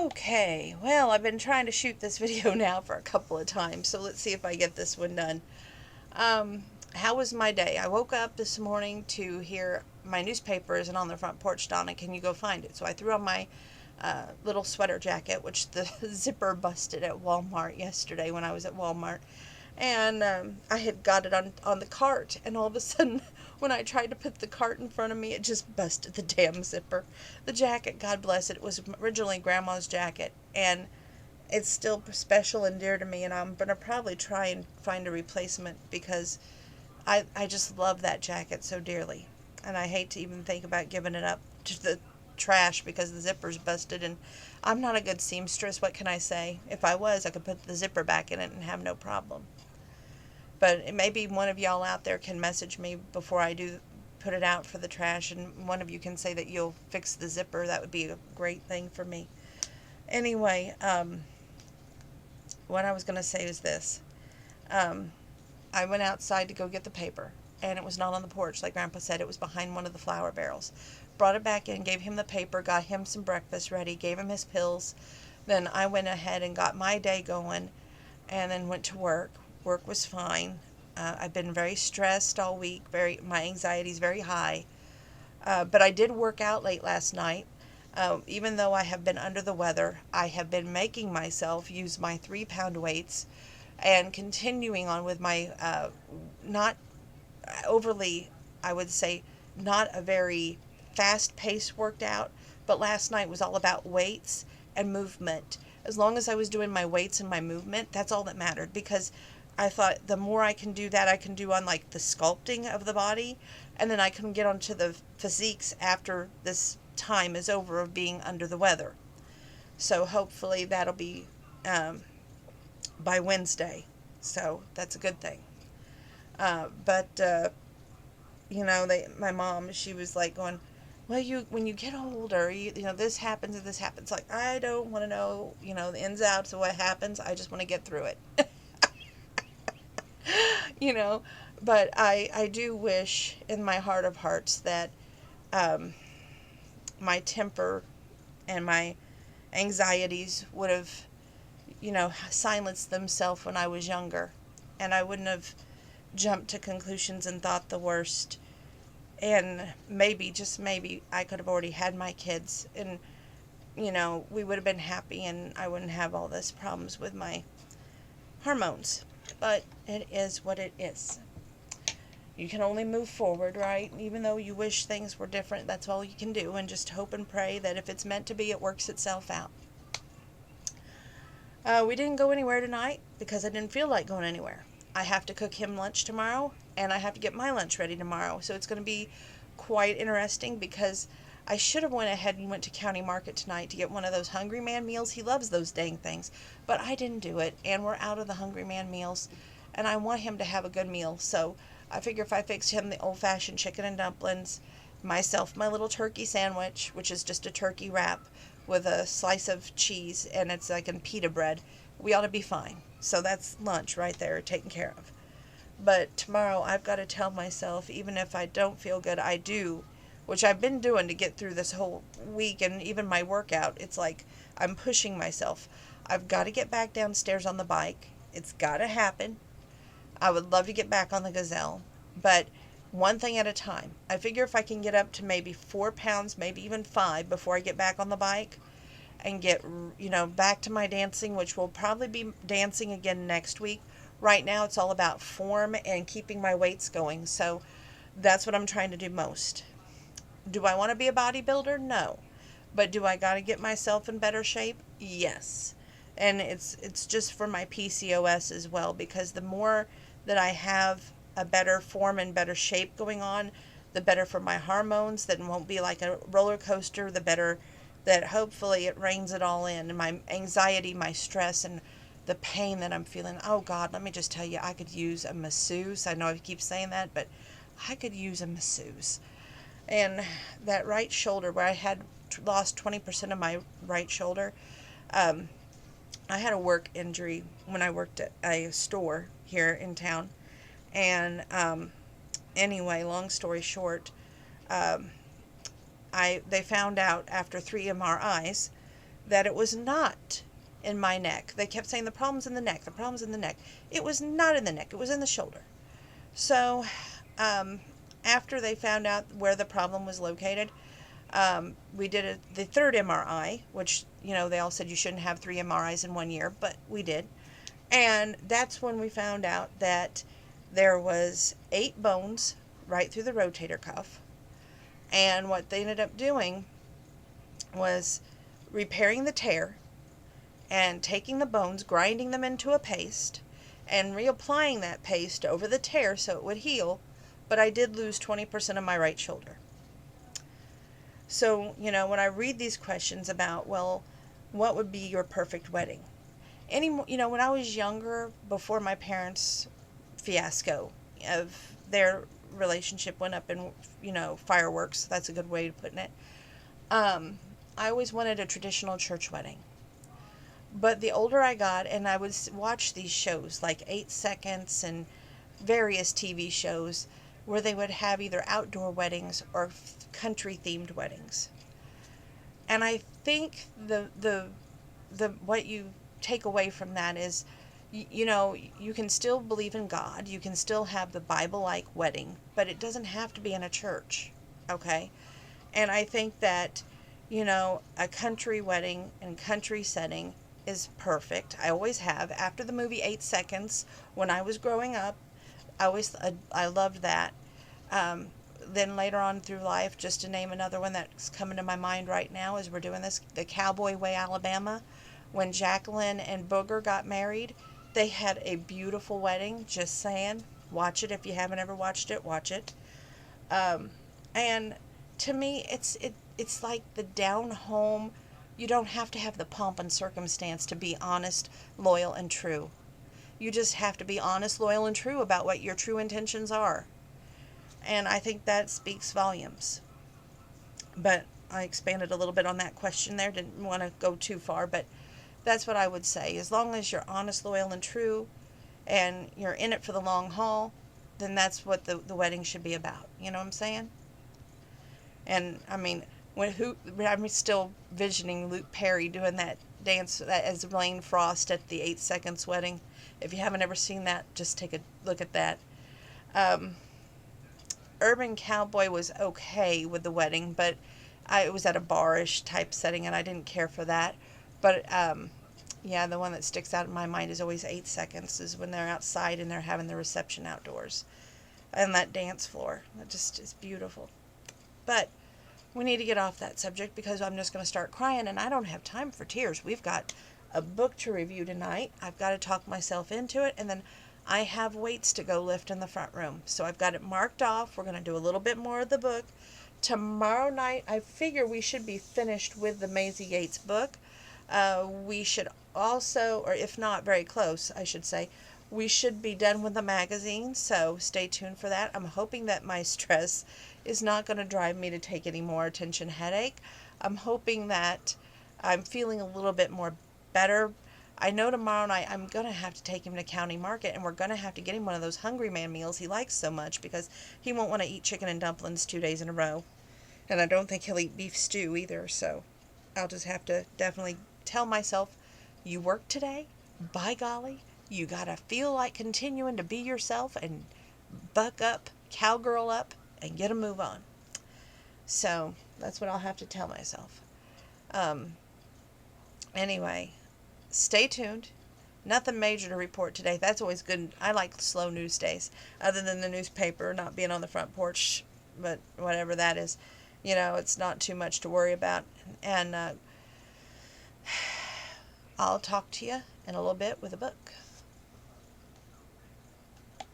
Okay, well, I've been trying to shoot this video now for a couple of times, so let's see if I get this one done. Um, how was my day? I woke up this morning to hear my newspaper isn't on the front porch, Donna. Can you go find it? So I threw on my little sweater jacket, which the zipper busted at Walmart yesterday when I was at Walmart. And I had got it on the cart, and all of a sudden, when I tried to put the cart in front of me, it just busted the damn zipper. The jacket, God bless it, was originally Grandma's jacket, and it's still special and dear to me, and I'm going to probably try and find a replacement because I just love that jacket so dearly. And I hate to even think about giving it up to the trash because the zipper's busted, and I'm not a good seamstress. What can I say? If I was, I could put the zipper back in it and have no problem. But maybe one of y'all out there can message me before I do put it out for the trash, and one of you can say that you'll fix the zipper. That would be a great thing for me. Anyway, what I was going to say is this. Um, I went outside to go get the paper, and it was not on the porch like Grandpa said. It was behind one of the flour barrels. Brought it back in, gave him the paper, got him some breakfast ready, gave him his pills. Then I went ahead and got my day going, and then went to work. Work was fine. I've been very stressed all week. My anxiety is very high. But I did work out late last night. Even though I have been under the weather, I have been making myself use my 3-pound weights and continuing on with my not overly, I would say, not a very fast paced workout, but last night was all about weights and movement. As long as I was doing my weights and my movement, that's all that mattered, because I thought the more I can do that, I can do on like the sculpting of the body, and then I can get onto the physiques after this time is over of being under the weather. So hopefully that'll be by Wednesday. So that's a good thing. But my mom, she was like going, well, when you get older, this happens and this happens. Like, I don't want to know, the ins and outs of what happens. I just want to get through it. you know, but I do wish in my heart of hearts that um, my temper and my anxieties would have, silenced themselves when I was younger, and I wouldn't have jumped to conclusions and thought the worst. And maybe, just maybe, I could have already had my kids, and we would have been happy, and I wouldn't have all this problems with my hormones. But it is what it is. You can only move forward, right? Even though you wish things were different, that's all you can do, and just hope and pray that if it's meant to be, it works itself out. We didn't go anywhere tonight because I didn't feel like going anywhere. I have to cook him lunch tomorrow, and I have to get my lunch ready tomorrow. So it's going to be quite interesting, because I should have went ahead and went to County Market tonight to get one of those Hungry Man meals. He loves those dang things. But I didn't do it, and we're out of the Hungry Man meals, and I want him to have a good meal. So I figure if I fix him the old-fashioned chicken and dumplings, myself my little turkey sandwich, which is just a turkey wrap with a slice of cheese, and it's like in pita bread, we ought to be fine. So that's lunch right there, taken care of. But tomorrow I've got to tell myself, even if I don't feel good, I do, which I've been doing to get through this whole week, and even my workout, it's like I'm pushing myself. I've got to get back downstairs on the bike. It's got to happen. I would love to get back on the Gazelle, but one thing at a time. I figure if I can get up to maybe 4 pounds, maybe even 5, before I get back on the bike and get, back to my dancing, which will probably be dancing again next week. Right now it's all about form and keeping my weights going, so that's what I'm trying to do most. Do I want to be a bodybuilder? No. But do I got to get myself in better shape? Yes. And it's just for my PCOS as well, because the more that I have a better form and better shape going on, the better for my hormones. That won't be like a roller coaster. The better that hopefully it reins it all in. And my anxiety, my stress, and the pain that I'm feeling. Oh God, let me just tell you, I could use a masseuse. I know I keep saying that, but I could use a masseuse. And that right shoulder, where I had lost 20% of my right shoulder, um, I had a work injury when I worked at a store here in town. And anyway, long story short, um, they found out after 3 MRIs that it was not in my neck. They kept saying the problem's in the neck, the problem's in the neck. It was not in the neck, it was in the shoulder. So, after they found out where the problem was located, we did the third MRI, which, they all said you shouldn't have 3 MRIs in 1 year, but we did. And that's when we found out that there was 8 bones right through the rotator cuff. And what they ended up doing was repairing the tear and taking the bones, grinding them into a paste, and reapplying that paste over the tear so it would heal. But I did lose 20% of my right shoulder. So, when I read these questions about, well, what would be your perfect wedding? When I was younger, before my parents' fiasco of their relationship went up in, fireworks, that's a good way of putting it, I always wanted a traditional church wedding. But the older I got, and I would watch these shows like 8 Seconds and various TV shows where they would have either outdoor weddings or country-themed weddings. And I think the what you take away from that is, you can still believe in God, you can still have the Bible-like wedding, but it doesn't have to be in a church, okay? And I think that, a country wedding and country setting is perfect. I always have. After the movie 8 Seconds, when I was growing up, I loved that. Then later on through life, just to name another one that's coming to my mind right now as we're doing this, the Cowboy Way, Alabama, when Jacqueline and Booger got married, they had a beautiful wedding. Just saying, watch it if you haven't ever watched it. Watch it. And to me, it's like the down home. You don't have to have the pomp and circumstance to be honest, loyal, and true. You just have to be honest, loyal, and true about what your true intentions are. And I think that speaks volumes. But I expanded a little bit on that question there. Didn't want to go too far, but that's what I would say. As long as you're honest, loyal, and true, and you're in it for the long haul, then that's what the wedding should be about. You know what I'm saying? And, I mean, I'm still visioning Luke Perry doing that dance as Lane Frost at the 8 Seconds wedding. If you haven't ever seen that, just take a look at that. Urban Cowboy was okay with the wedding, but it was at a bar-ish type setting, and I didn't care for that. But, yeah, the one that sticks out in my mind is always 8 Seconds, is when they're outside and they're having the reception outdoors. And that dance floor. That just is beautiful. But we need to get off that subject because I'm just going to start crying, and I don't have time for tears. We've got a book to review tonight. I've got to talk myself into it, and then I have weights to go lift in the front room. So I've got it marked off. We're going to do a little bit more of the book. Tomorrow night, I figure we should be finished with the Maisie Yates book. We should also, or if not, very close, I should say, we should be done with the magazine, so stay tuned for that. I'm hoping that my stress is not going to drive me to take any more attention headache. I'm hoping that I'm feeling a little bit more better. I know tomorrow night I'm going to have to take him to County Market, and we're going to have to get him one of those Hungry Man meals he likes so much, because he won't want to eat chicken and dumplings 2 days in a row. And I don't think he'll eat beef stew either, so I'll just have to definitely tell myself, you worked today? By golly, you got to feel like continuing to be yourself and buck up, cowgirl up, and get a move on. So that's what I'll have to tell myself. Anyway, stay tuned. Nothing major to report today. That's always good. I like slow news days, other than the newspaper not being on the front porch, but whatever that is, it's not too much to worry about. And I'll talk to you in a little bit with a book.